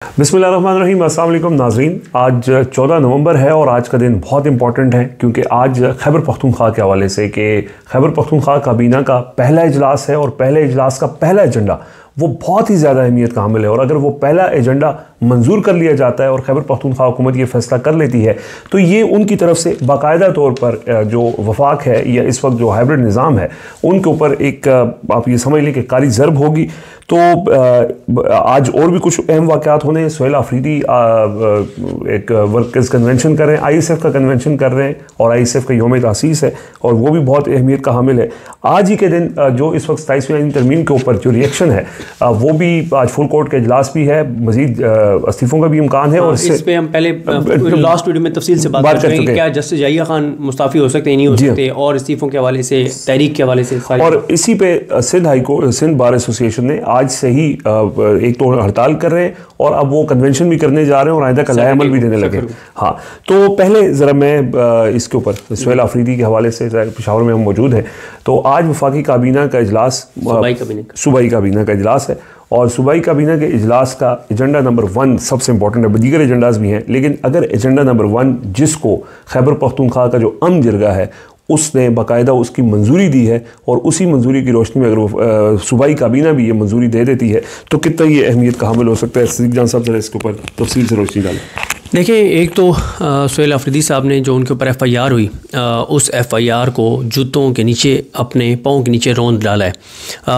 बिस्मिल्लाहिर्रहमानिर्रहीम, अस्सलाम वालेकुम नाज़रीन। आज 14 नवंबर है और आज का दिन बहुत इंपॉर्टेंट है क्योंकि आज खैबर पख्तूनख्वा के हवाले से कि खैबर पख्तूनख्वा काबीना का पहला इजलास है और पहले इजलास का पहला एजेंडा वो बहुत ही ज़्यादा अहमियत का हामिल है। और अगर वो पहला एजेंडा मंजूर कर लिया जाता है और खैबर पख्तूनख्वा हुकूमत ये फैसला कर लेती है तो ये उनकी तरफ से बाकायदा तौर पर जो वफाक है या इस वक्त जो हाइब्रिड निज़ाम है उनके ऊपर एक आप ये समझ लें कि कारी ज़रब होगी। तो आज और भी कुछ अहम वाक़यात होने हैं। सुहेल आफरीदी एक वर्कर्स कन्वेंशन कर रहे हैं, ISF का कन्वेंशन कर रहे हैं और ISF का यौम तासीस है और वो भी बहुत अहमियत का हामिल है। आज ही के दिन जो इस वक्त 27वीं तरमीम के ऊपर जो रिएक्शन है वो भी आज फुल कोर्ट का इजलास भी है, मजीद इस्तीफ़ों का भी इम्कान है। और इस पे हम पहले लास्ट वीडियो में तफसील से बात कर चुके हैं। क्या जस्टिस याहिया खान मुस्ताफ़ी हो सकते हैं, नहीं हो सकते, और इस्तीफ़ों के हवाले से, तहरीक के हवाले से। और इसी पे सिंध बार एसोसिएशन ने आज से ही एक तो हड़ताल कर रहे हैं और अब वो कन्वेंशन भी करने जा रहे हैं और आइंदा का लाए अमल भी देने लगे। हाँ, तो पहले ज़रा मैं इसके ऊपर सुहेल आफरीदी के हवाले से, पेशावर में हम मौजूद हैं, तो आज वफाकी काबीना का इजलास, सूबाई काबीना का इजलास है और सूबाई काबीना के इजलास का एजेंडा नंबर 1 सबसे इंपॉर्टेंट है। दीगर एजेंडाज भी हैं लेकिन अगर एजेंडा नंबर 1 जिसको खैबर पख्तूनख्वा का जो अम जिरगा है उसने बाकायदा उसकी मंजूरी दी है और उसी मंजूरी की रोशनी में अगर वो सूबाई काबीना भी ये मंजूरी दे देती है तो कितना ये अहमियत का हामिल हो सकता है। सिद्दीक जान साहब जरा इसके ऊपर तफसील से रोशनी डालें। देखिए, एक तो सुहेल आफरीदी साहब ने जो उनके ऊपर FIR हुई, उस FIR को जूतों के नीचे, अपने पाँव के नीचे रौंद डाला है।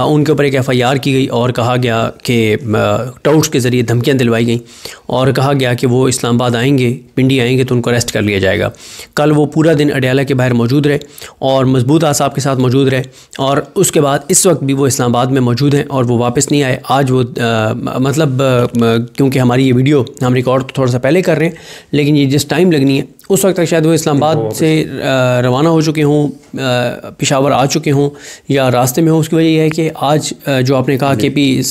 उनके ऊपर एक FIR की गई और कहा गया कि टाउट्स के ज़रिए धमकियां दिलवाई गई और कहा गया कि वो इस्लामाबाद आएंगे, पिंडी आएंगे तो उनको अरेस्ट कर लिया जाएगा। कल वो पूरा दिन अडयाला के बाहर मौजूद रहे और मजबूत आसाब के साथ मौजूद रहे और उसके बाद इस वक्त भी वो इस्लामाबाद में मौजूद हैं और वो वापस नहीं आए। आज वो क्योंकि हमारी ये वीडियो हम रिकॉर्ड तो थोड़ा सा पहले कर रहे हैं लेकिन ये जिस टाइम लगनी है उस वक्त तक शायद वो इस्लामाबाद से रवाना हो चुके हों, पेशावर आ चुके हों या रास्ते में हो। उसकी वजह यह है कि आज जो आपने कहा KP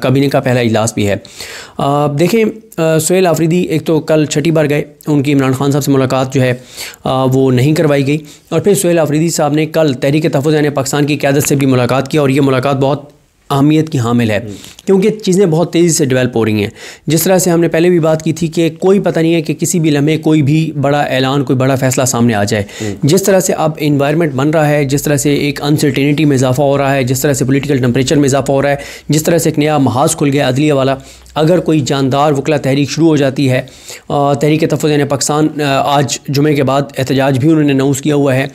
काबीने का पहला इजलास भी है। देखें, सुहेल आफरीदी एक तो कल छठी बार गए, उनकी इमरान खान साहब से मुलाकात जो है वो नहीं करवाई गई और फिर सुहेल आफरीदी साहब ने कल तहरीक तहफ़्फ़ुज़ पाकिस्तान की क़यादत से भी मुलाकात की और ये मुलाकात बहुत अहमियत की हामिल है क्योंकि चीज़ें बहुत तेज़ी से डेवलप हो रही हैं। जिस तरह से हमने पहले भी बात की थी कि कोई पता नहीं है कि किसी भी लम्हे कोई भी बड़ा ऐलान, कोई बड़ा फ़ैसला सामने आ जाए। जिस तरह से अब इन्वायरमेंट बन रहा है, जिस तरह से एक अनसर्टेनिटी में इजाफा हो रहा है, जिस तरह से पॉलिटिकल टेम्परेचर में इजाफा हो रहा है, जिस तरह से एक नया महाज खुल गया अदलिया वाला, अगर कोई जानदार वकला तहरीक शुरू हो जाती है, तहरीक तहफ़्फ़ुज़ पाकिस्तान आज जुमे के बाद एहतजाज भी उन्होंने अनाउंस किया हुआ है,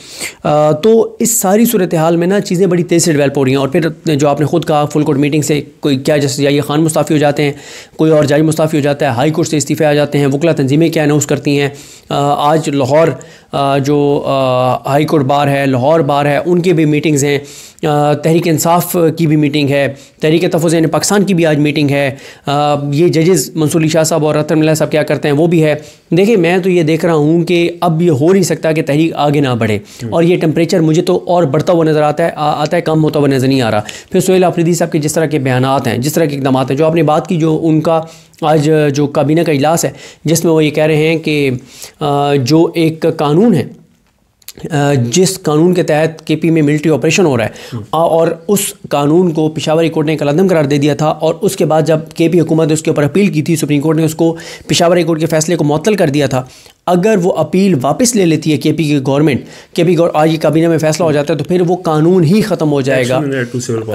तो इस सारी सूरत हाल में ना चीज़ें बड़ी तेज़ से डेवलप हो रही हैं। और फिर जो आपने ख़ुद कहा, फुल कोर्ट मीटिंग से कोई क्या जस्टिस याहिया खान मुस्ताफ़ी हो जाते हैं, कोई और जज मुस्ताफ़ी हो जाता है, हाई कोर्ट से इस्तीफ़े आ जाते हैं, वकला तंजीमें क्या अनाउंस करती हैं। आज लाहौर जो हाई कोर्ट बार है, लाहौर बार है, उनकी भी मीटिंग्स हैं, तहरीक इंसाफ की भी मीटिंग है, तहरीक तहफ़्फ़ुज़ पाकिस्तान की भी आज मीटिंग है, ये जजेस मंसूर अली शाह साहब और अतर मिल्ला साहब क्या करते हैं वो भी है। देखिए, मैं तो ये देख रहा हूँ कि अब ये हो नहीं सकता कि तहरीक आगे ना बढ़े और ये टेम्परेचर मुझे तो और बढ़ता हुआ नज़र आता है, कम होता हुआ नज़र नहीं आ रहा। फिर सुहेल आफरीदी साहब के जिस तरह के बयानात हैं, जिस तरह के इक़दाम हैं, जो आपने बात की, जो उनका आज जो काबीना का इजलास है जिसमें वो ये कह रहे हैं कि जो एक कानून है, जिस कानून के तहत KP में मिलिट्री ऑपरेशन हो रहा है और उस कानून को पेशावर हाई कोर्ट ने कलअदम करार दे दिया था और उसके बाद जब KP हुकूमत ने उसके ऊपर अपील की थी, सुप्रीम कोर्ट ने उसको पेशावर हाई कोर्ट के फैसले को मुअत्तल कर दिया था। अगर वो अपील वापस ले लेती है KP की गवर्नमेंट, आज ये काबीना में फैसला हो जाता है तो फिर वो कानून ही ख़त्म हो जाएगा,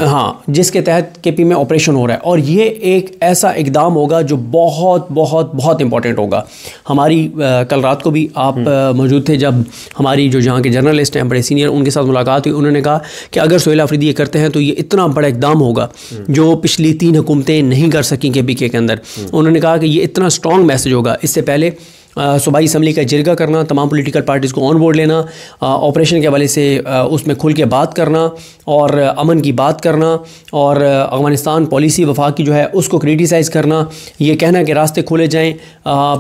हाँ, जिसके तहत KP में ऑपरेशन हो रहा है। और ये एक ऐसा इकदाम होगा जो बहुत बहुत बहुत इंपॉर्टेंट होगा। हमारी कल रात को भी आप मौजूद थे जब हमारी जो जहाँ के जर्नलिस्ट हैं, बड़े सीनियर, उनके साथ मुलाकात हुई। उन्होंने कहा कि अगर सुहेल आफरीदी ये करते हैं तो ये इतना बड़ा इकदाम होगा जो पिछली 3 हुकूमतें नहीं कर सकें KP के अंदर। उन्होंने कहा कि ये इतना स्ट्रॉन्ग मैसेज होगा। इससे पहले सूबाई असम्बली का जिरगा करना, तमाम पॉलिटिकल पार्टीज़ को ऑन बोर्ड लेना, ऑपरेशन के हवाले से उसमें खुल के बात करना और अमन की बात करना और अफ़गानिस्तान पॉलिसी वफाक की जो है उसको क्रिटिसाइज़ करना, ये कहना कि रास्ते खोले जाएं,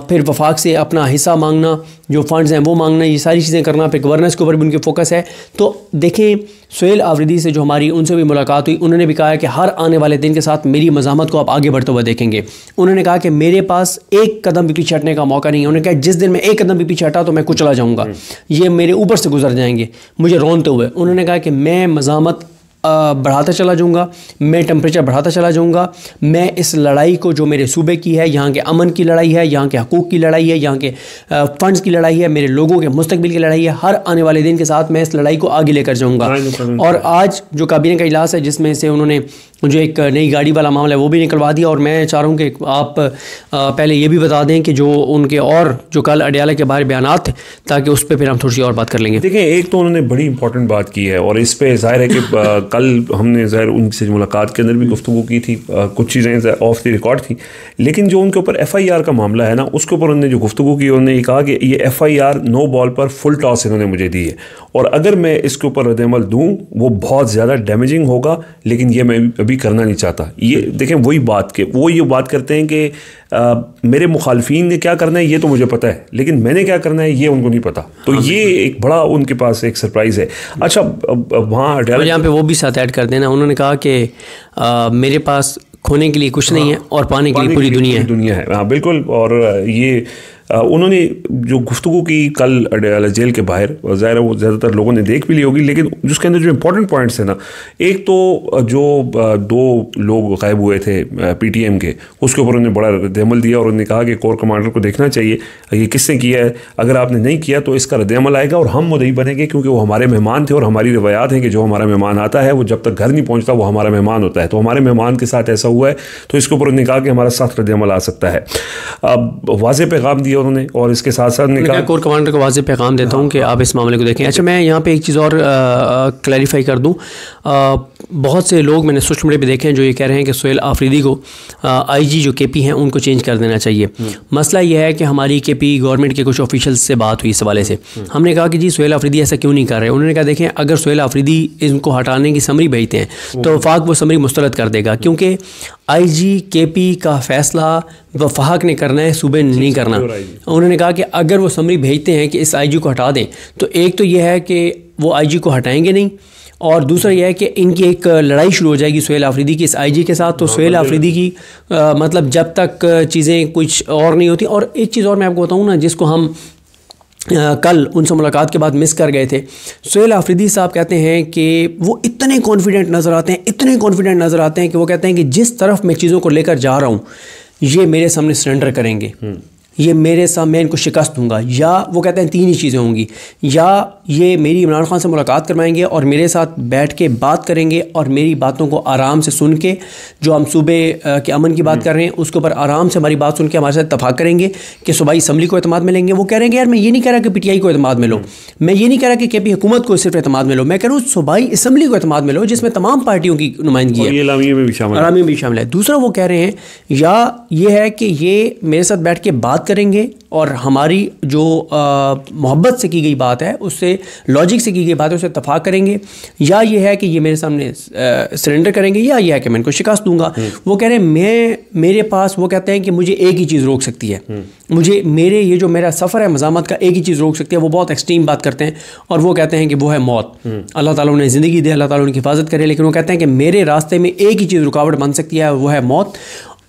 फिर वफाक से अपना हिस्सा मांगना, जो फंड्स हैं वो मांगना, ये सारी चीज़ें करना, फिर गवर्नेंस के ऊपर भी उनके फोकस है। तो देखें, सुहेल आफरीदी से जो हमारी उनसे भी मुलाकात हुई, उन्होंने भी कहा है कि हर आने वाले दिन के साथ मेरी मज़ामत को आप आगे बढ़ते हुए देखेंगे। उन्होंने कहा कि मेरे पास एक कदम भी पीछे हटने का मौका नहीं है। उन्होंने कहा जिस दिन मैं एक कदम भी पीछे हटा तो मैं कुचला जाऊँगा, ये मेरे ऊपर से गुजर जाएंगे मुझे रोनते हुए। उन्होंने कहा कि मैं मज़ामत बढ़ाता चला जाऊँगा, मैं टेम्परेचर बढ़ाता चला जाऊँगा, मैं इस लड़ाई को जो मेरे सूबे की है, यहाँ के अमन की लड़ाई है, यहाँ के हकूक़ की लड़ाई है, यहाँ के फ़ंड्स की लड़ाई है, मेरे लोगों के मुस्तकबिल की लड़ाई है, हर आने वाले दिन के साथ मैं इस लड़ाई को आगे लेकर जाऊँगा। और आज जो काबीना का इजलास है जिसमें से उन्होंने जो एक नई गाड़ी वाला मामला है वो भी निकलवा दिया, और मैं चाह रहा हूँ कि आप पहले ये भी बता दें कि जो उनके और जो कल अडयाला के बाहर बयानात थे, ताकि उस पर फिर हम थोड़ी सी और बात कर लेंगे। देखिए, एक तो उन्होंने बड़ी इंपॉर्टेंट बात की है और इस पे जाहिर है कि कल हमने जाहिर उनसे मुलाकात के अंदर भी गुफ्तगू की थी, कुछ चीज़ें ऑफ द रिकॉर्ड थी, लेकिन जो उनके ऊपर FIR का मामला है ना, उसके ऊपर उन्होंने जो गुफ्तगू की, उन्होंने ये कहा कि ये FIR नो बॉल पर फुल टॉस इन्होंने मुझे दी है, और अगर मैं इसके ऊपर रद्द-ए-अमल दूँ वो बहुत ज़्यादा डैमेजिंग होगा, लेकिन ये मैं अभी करना नहीं चाहता। ये देखें, वही बात के वो ये बात करते हैं कि मेरे मुखालफीन ने क्या करना है ये तो मुझे पता है, लेकिन मैंने क्या करना है ये उनको नहीं पता। तो ये एक बड़ा उनके पास एक सरप्राइज़ है। अच्छा, वहाँ यहाँ पे वो भी साथ ऐड कर देना, उन्होंने कहा कि मेरे पास खोने के लिए कुछ नहीं है और पाने के लिए पूरी दुनिया है। हाँ बिल्कुल। और ये उन्होंने जो गुफ्तगू की कल अडयाला जेल के बाहर, ज़ाहिर है वो ज़्यादातर लोगों ने देख भी ली होगी, लेकिन जिसके अंदर जो इंपॉर्टेंट पॉइंट्स हैं ना, एक तो जो 2 लोग गायब हुए थे PTM के, उसके ऊपर उन्होंने बड़ा रद्द-ए-अमल दिया और उन्होंने कहा कि कोर कमांडर को देखना चाहिए ये किसने किया है, अगर आपने नहीं किया तो इसका रद्द-ए-अमल आएगा और हम मुद्दई बनेंगे, क्योंकि वो हमारे मेहमान थे और हमारी रिवायात है कि जो हमारा मेहमान आता है वो जब तक घर नहीं पहुँचता वो हमारा मेहमान होता है। तो हमारे मेहमान के साथ ऐसा हुआ है, तो इसके ऊपर उन्होंने कहा कि हमारा सख्त रद्द-ए-अमल आ सकता है। अब वाज़ेह पैगाम दिया उन्होंने, और इसके साथ साथ मैं कोर कमांडर को वाज़ेह पैगाम देता हूँ कि आप इस मामले को देखें। अच्छा, मैं यहाँ पे एक चीज़ और क्लैरिफाई कर दूँ। बहुत से लोग मैंने सोशल मीडिया पे देखे हैं जो ये कह रहे हैं कि सोहेल आफरीदी को IG जो KP हैं उनको चेंज कर देना चाहिए। मसला यह है कि हमारी KP गवर्नमेंट के कुछ ऑफिशियल्स से बात हुई इस हवाले से। हमने कहा कि जी सोहेल आफरीदी ऐसा क्यों नहीं कर रहे। उन्होंने कहा देखें, अगर सोहेल आफरीदी इनको हटाने की समरी भेजते हैं तो वफाक वो समरी मुस्तरद कर देगा, क्योंकि IG KP का फैसला वफाक ने करना है, सूबे ने नहीं करना। उन्होंने कहा कि अगर वो समरी भेजते हैं कि इस IG को हटा दें, तो एक तो यह है कि वो IG को हटाएंगे नहीं, और दूसरा यह है कि इनकी एक लड़ाई शुरू हो जाएगी सोहेल आफरीदी की इस IG के साथ। तो सोहेल आफरीदी की मतलब जब तक चीज़ें कुछ और नहीं होती। और एक चीज़ और मैं आपको बताऊँ ना, जिसको हम कल उनसे मुलाकात के बाद मिस कर गए थे। सोहेल आफरीदी साहब कहते हैं कि वो इतने कॉन्फिडेंट नज़र आते हैं, इतने कॉन्फिडेंट नज़र आते हैं कि वो कहते हैं कि जिस तरफ मैं चीज़ों को लेकर जा रहा हूँ ये मेरे सामने सरेंडर करेंगे, ये मेरे साथ, मैं इनको शिकस्त दूंगा। या वो कहते हैं 3 ही चीज़ें होंगी, या ये मेरी इमरान खान से मुलाकात करवाएंगे और मेरे साथ बैठ के बात करेंगे और मेरी बातों को आराम से सुन के, जो हम सूबे के अमन की बात कर रहे हैं उसके ऊपर आराम से हमारी बात सुन के हमारे साथ इत्तफाक करेंगे कि सूबाई असम्बली को एतमाद में लेंगे। वो कह रहे हैं कि यार मैं ये नहीं कह रहा कि PTI को एतमाद में लो, मैं ये नहीं कह रहा कि KP हुकूमत को सिर्फ एतमाद में लो, मैं कह रहा हूँ सूबाई असम्बली को एतमाद में लो जिसमें तमाम पार्टियों की नुमाइंदगी है, अलामी में भी शामिल है। दूसरा वो कह रहे हैं या ये है कि ये मेरे साथ बैठ के बात करेंगे और हमारी जो मोहब्बत से की गई बात है, उससे लॉजिक से की गई बात है, उससे इत्तफाक करेंगे, या ये है कि ये मेरे सामने सरेंडर करेंगे, या ये है कि मैं इनको शिकस्त दूंगा। वो कह रहे हैं मेरे पास, वो कहते हैं कि मुझे एक ही चीज़ रोक सकती है, मुझे मेरे ये जो मेरा सफ़र है मज़ामत का, एक ही चीज़ रोक सकती है। वो बहुत एक्सट्रीम बात करते हैं और वो कहते हैं कि वो है मौत। अल्लाह ताला उन्हें ज़िंदगी दे, अल्लाह ताला उनकी हिफाजत करे, लेकिन वो कहते हैं कि मेरे रास्ते में एक ही चीज़ रुकावट बन सकती है, वो है मौत।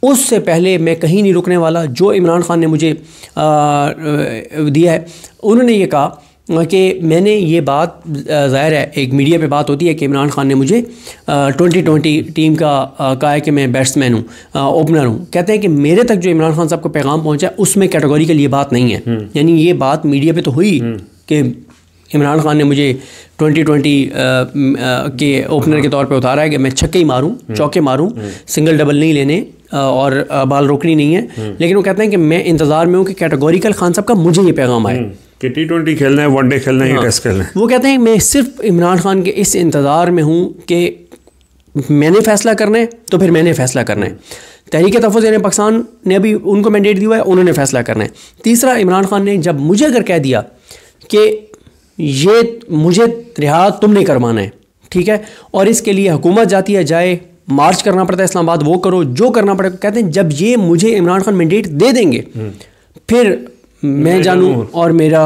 उससे पहले मैं कहीं नहीं रुकने वाला। जो इमरान खान ने मुझे दिया है, उन्होंने ये कहा कि मैंने ये बात, ज़ाहिर है एक मीडिया पे बात होती है कि इमरान खान ने मुझे 2020 टीम का कहा है कि मैं बैट्समैन हूँ, ओपनर हूँ। कहते हैं कि मेरे तक जो इमरान खान साहब को पैगाम पहुँचा उसमें कैटेगरी के लिए बात नहीं है। यानी ये बात मीडिया पे तो हुई कि इमरान खान ने मुझे 2020 के ओपनर के तौर पे उतारा है कि मैं छक्के ही मारूं, चौके मारूं, सिंगल डबल नहीं लेने और बाल रोकनी नहीं है। लेकिन वो कहते हैं कि मैं इंतज़ार में हूँ कि कैटेगोरिकल खान साहब का मुझे ये पैगाम आए कि T20 खेलना है, वनडे खेलना है, टेस्ट खेलना है। वो कहते हैं मैं सिर्फ इमरान खान के इस इंतज़ार में हूँ कि मैंने फ़ैसला करना है तो फिर मैंने फ़ैसला करना है। तहरीक तहफ़्फ़ुज़ पाकिस्तान ने अभी उनको मैंडेट दिया है, उन्होंने फ़ैसला करना है। तीसरा, इमरान खान ने जब मुझे अगर कह दिया कि ये मुझे रिहा तुमने करवाना है, ठीक है, और इसके लिए हुकूमत जाती है, जाए मार्च करना पड़ता है इस्लामाबाद, वो करो जो करना पड़ेगा। कहते हैं जब ये मुझे इमरान खान मैंडेट दे देंगे फिर मैं जानूँ और मेरा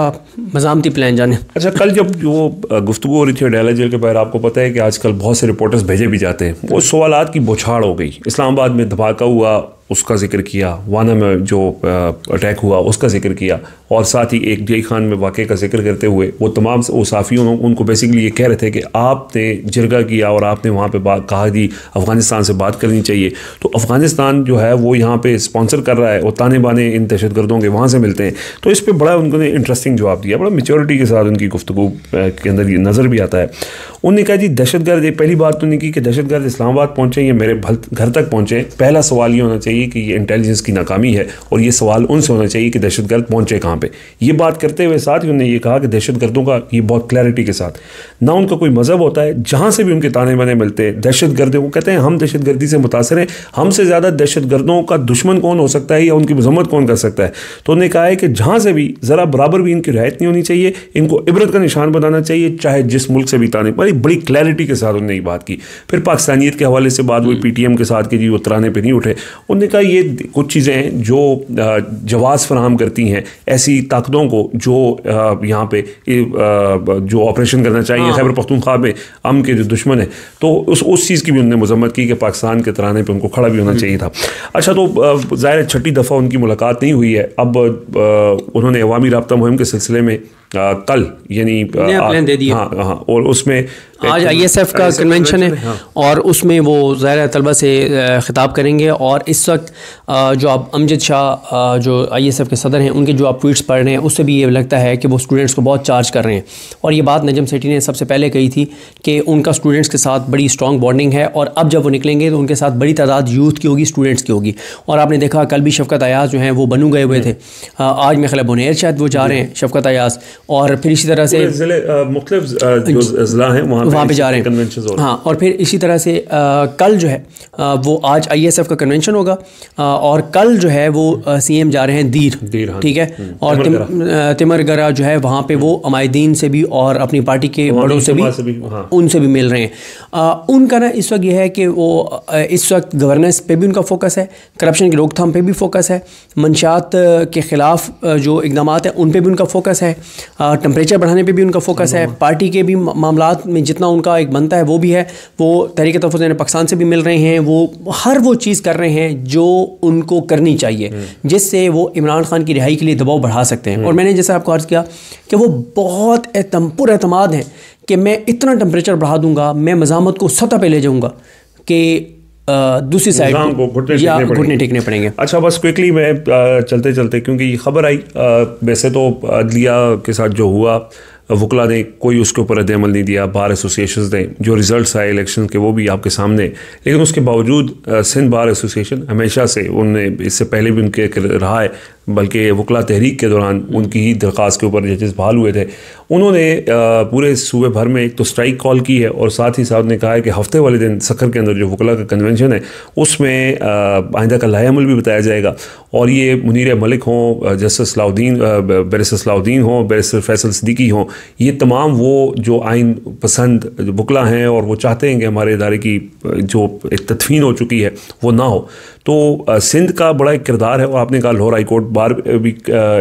मज़ामती प्लान जाने। अच्छा, कल जब वो गुफ्तगू हो रही थी अडयाला जेल के बाहर, आपको पता है कि आजकल बहुत से रिपोर्टर्स भेजे भी जाते हैं, वो सवालात की बौछार हो गई। इस्लामाबाद में धमाका हुआ, उसका जिक्र किया, वाना में जो अटैक हुआ उसका जिक्र किया, और साथ ही एक जई खान में वाक़े का जिक्र करते हुए वो तमाम वो साफ़ियों उनको बेसिकली ये कह रहे थे कि आपने जिरगा किया और आपने वहाँ पे बात कहा कि अफ़गानिस्तान से बात करनी चाहिए। तो अफ़गानिस्तान जो है वो यहाँ पे स्पॉन्सर कर रहा है और ताने बाने इन दहशतगर्दों के वहाँ से मिलते हैं। तो इस पर बड़ा उन्होंने इंटरेस्टिंग जवाब दिया, बड़ा मैच्योरिटी के साथ उनकी गुफ्तगू के अंदर ये नज़र भी आता है। उन्होंने कहा जी दहशतगर्द, पहली बात तो नहीं की कि दहशतगर्द इस्लामाबाद पहुँचे या मेरे घर तक पहुँचे। पहला सवाल ये होना चाहिए कि ये इंटेलिजेंस की नाकामी है, और ये सवाल उनसे होना चाहिए कि दहशतगर्द पहुँचे कहाँ पे। ये बात करते हुए साथ ही उन्होंने ये कहा कि दहशतगर्दों का ये बहुत क्लैरिटी के साथ, ना उनका कोई मज़हब होता है, जहाँ से भी उनके ताने बाने मिलते हैं दहशतगर्द, वो कहते हैं हम दहशतगर्दी से मुतासर हैं, हमसे ज़्यादा दहशतगर्दों का दुश्मन कौन हो सकता है या उनकी मजम्मत कौन कर सकता है। तो उन्होंने कहा है कि जहाँ से भी ज़रा बराबर भी इनकी रियायत नहीं होनी चाहिए, इनको इबरत का निशान बनाना चाहिए, चाहे जिस मुल्क से भी ताने। बड़ी क्लैरिटी के साथ उन्होंने ये बात की। फिर पाकिस्तानियत के हवाले से बात हुई PTM के साथ कि जी वो तराने पर नहीं उठे। उन्होंने कहा ये कुछ चीज़ें हैं जो जवाज़ फराहम करती हैं ऐसी ताकतों को जो यहाँ पे जो ऑपरेशन करना चाहिए खैबर पख्तूनख्वा में अमन के जो दुश्मन है, तो उस चीज़ की भी उन्होंने मजम्मत की कि पाकिस्तान के तराने पे उनको खड़ा भी होना चाहिए था। अच्छा, तो ज़ाहिर छठी दफ़ा उनकी मुलाकात नहीं हुई है। अब उन्होंने अवामी राब्ता मुहिम के सिलसिले में कल यानी प्लान दे दिया। हाँ, और उसमें आज ISF का कन्वेंशन है। हाँ। और उसमें वो ज़ाहिर तलबा से ख़िताब करेंगे। और इस वक्त जो आप अमजद शाह जो ISF के सदर हैं उनके जो आप ट्वीट्स पढ़ रहे हैं उससे भी ये लगता है कि वो स्टूडेंट्स को बहुत चार्ज कर रहे हैं। और ये बात नजम सेठी ने सबसे पहले कही थी कि उनका स्टूडेंट्स के साथ बड़ी स्ट्रॉन्ग बॉन्डिंग है, और अब जब वो निकलेंगे तो उनके साथ बड़ी तादाद यूथ की होगी, स्टूडेंट्स की होगी। और आपने देखा कल भी शफ़कत अयाज़ जो हैं वो बनू गए हुए थे। आज में ख्याल बुनैर शायद वो जा रहे हैं, शफ़कत अयाज़। और फिर इसी तरह से मुख्तलिफ जो ज़िला हैं वहाँ पे जा रहे हैं। हाँ, और फिर इसी तरह से कल जो है वो आज ISF का कन्वेंशन होगा, और कल जो है वो CM जा रहे हैं दीर, ठीक है। और तिमरगरा जो है वहाँ पे वो अमायदीन से भी और अपनी पार्टी के बड़ों से भी उनसे भी मिल रहे हैं। उनका ना इस वक्त यह है कि वो इस वक्त गवर्नेंस पे भी उनका फोकस है, करप्शन की रोकथाम पे भी फोकस है, मंशात के ख़िलाफ़ जो इक़दाम हैं उन पे भी उनका फोकस है, टेम्परेचर बढ़ाने पे भी उनका फोकस है, पार्टी के भी मामलात में जितना उनका एक बनता है वो भी है। वो तहरीक तहफ़्फ़ुज़ पाकिस्तान से भी मिल रहे हैं, वो हर वो चीज़ कर रहे हैं जो उनको करनी चाहिए जिससे वो इमरान खान की रिहाई के लिए दबाव बढ़ा सकते हैं। और मैंने जैसे आपको अर्ज़ किया कि वो बहुत पुरएतमाद हैं कि मैं इतना टेम्परेचर बढ़ा दूंगा, मैं मज़ामत को सतह पे ले जाऊंगा कि दूसरी साइड को घुटने टेकने पड़ेंगे। अच्छा, बस क्विकली मैं चलते चलते, क्योंकि ये खबर आई वैसे तो अदलिया के साथ जो हुआ वकला ने कोई उसके ऊपर रद्द-ए-अमल नहीं दिया, बार एसोसिएशन ने जो रिज़ल्ट आए इलेक्शन के वो भी आपके सामने, लेकिन उसके बावजूद सिंध बार एसोसिएशन हमेशा से उनने इससे पहले भी उनके रहा है, बल्कि वकला तहरीक के दौरान उनकी ही दरख्वास्त के ऊपर जजेस बहाल हुए थे, उन्होंने पूरे सूबे भर में एक तो स्ट्राइक कॉल की है और साथ ही साथ ने कहा है कि हफ्ते वाले दिन सखर के अंदर जो वकला का कन्वेंशन है उसमें आइंदा का लाहे-अमल भी बताया जाएगा। और ये मुनीर मलिक हों, जस्टिस सलाउद्दीन, बैरिस्टर सलाउद्दीन हों, बैरिस्टर फैसल सिद्दीकी हों, ये तमाम वो जो आइन पसंद वकला हैं और वो चाहते हैं कि हमारे इदारे की जो एक तदफीन हो चुकी है वो ना हो। तो सिंध का बड़ा एक किरदार है, और आपने कहा लाहौर हाई कोर्ट बार भी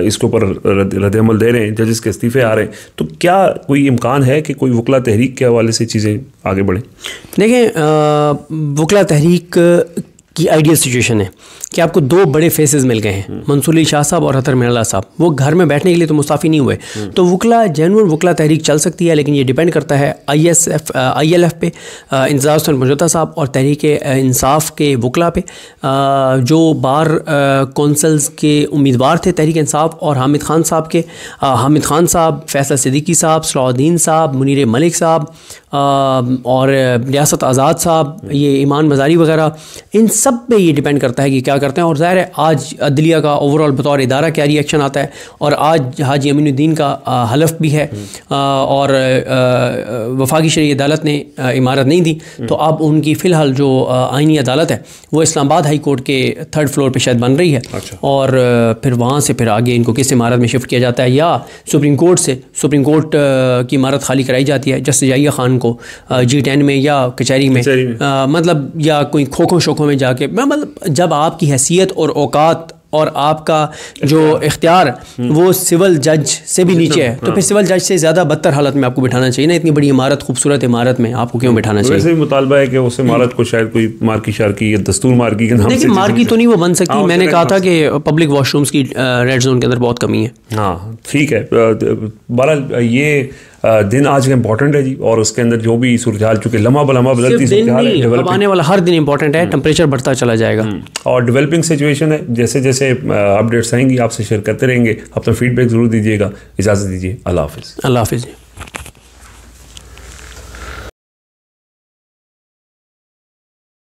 इसके ऊपर रद्द-ए-अमल दे रहे हैं, जजेस के इस्तीफ़े आ रहे हैं, तो क्या कोई इम्कान है कि कोई वकला तहरीक के हवाले से चीज़ें आगे बढ़ें? देखें, वकला तहरीक की आइडियल सिचुएशन है कि आपको दो बड़े फेसेस मिल गए हैं, मंसूर अली शाह साहब और हतर मिर्ज़ा साहब। वो घर में बैठने के लिए तो मुस्ताफ़ी नहीं हुए, तो वकला जेन्युइन वकला तहरीक चल सकती है, लेकिन ये डिपेंड करता है ILF पे, इंतज़ार हुसैन मजोता साहब और तहरीक इंसाफ के वकला पे, जो बार कौंसल्स के उम्मीदवार थे तहरीक इंसाफ और हामिद खान साहब के, हामिद खान साहब, फैसल सिद्दीकी साहब, सलाउद्दीन साहब, मुनीर मलिक साहब और रियासत आज़ाद साहब, ये ईमान मज़ारी वगैरह, इन सब पे ये डिपेंड करता है कि क्या करते हैं। और ज़ाहिर है आज अदलिया का ओवरऑल बतौर इदारा क्या रिएक्शन आता है, और आज हाजी अमीनुद्दीन का हलफ भी है, और वफाकी शरई अदालत ने इमारत नहीं दी, तो अब उनकी फ़िलहाल जो आइनी अदालत है वो इस्लामाबाद हाई कोर्ट के 3rd फ्लोर पे शायद बन रही है। अच्छा। और फिर वहाँ से फिर आगे इनको किस इमारत में शिफ्ट किया जाता है, या सुप्रीम कोर्ट की इमारत खाली कराई जाती है जस्टिस याहिया खान को G10 में या कचहरी में, मतलब या कोई खो शोखों में जाके, मतलब जब आपकी हैसियत और औकात और आपका जो इख्तियार वो सिविल जज से भी नीचे है, तो फिर सिविल जज से ज़्यादा बदतर हालत में आपको बिठाना चाहिए ना। इतनी बड़ी इमारत, खूबसूरत इमारत में आपको क्यों बिठाना चाहिए? वैसे भी मुतालबा है कि उस इमारत को शायद कोई मार्की शार्की या दस्तूर मार्की के नाम से, देखिए मार्की तो नहीं वो बन सकती। मैंने कहा था कि पब्लिक वॉशरूम्स की रेड जोन के अंदर बहुत कमी है। हाँ ठीक है। बहरहाल ये दिन आज का इंपॉर्टेंट है जी, और उसके अंदर जो भी सूरत चूँकि लम्हा बलम्हा बदलती है, आने वाला हर दिन इंपॉर्टेंट है, टेम्परेचर बढ़ता चला जाएगा और डेवलपिंग सिचुएशन है। जैसे जैसे अपडेट्स आएंगी आपसे शेयर करते रहेंगे। अपना फीडबैक ज़रूर दीजिएगा। इजाज़त दीजिए। अल्लाह हाफिज़। अल्लाह हाफिज़।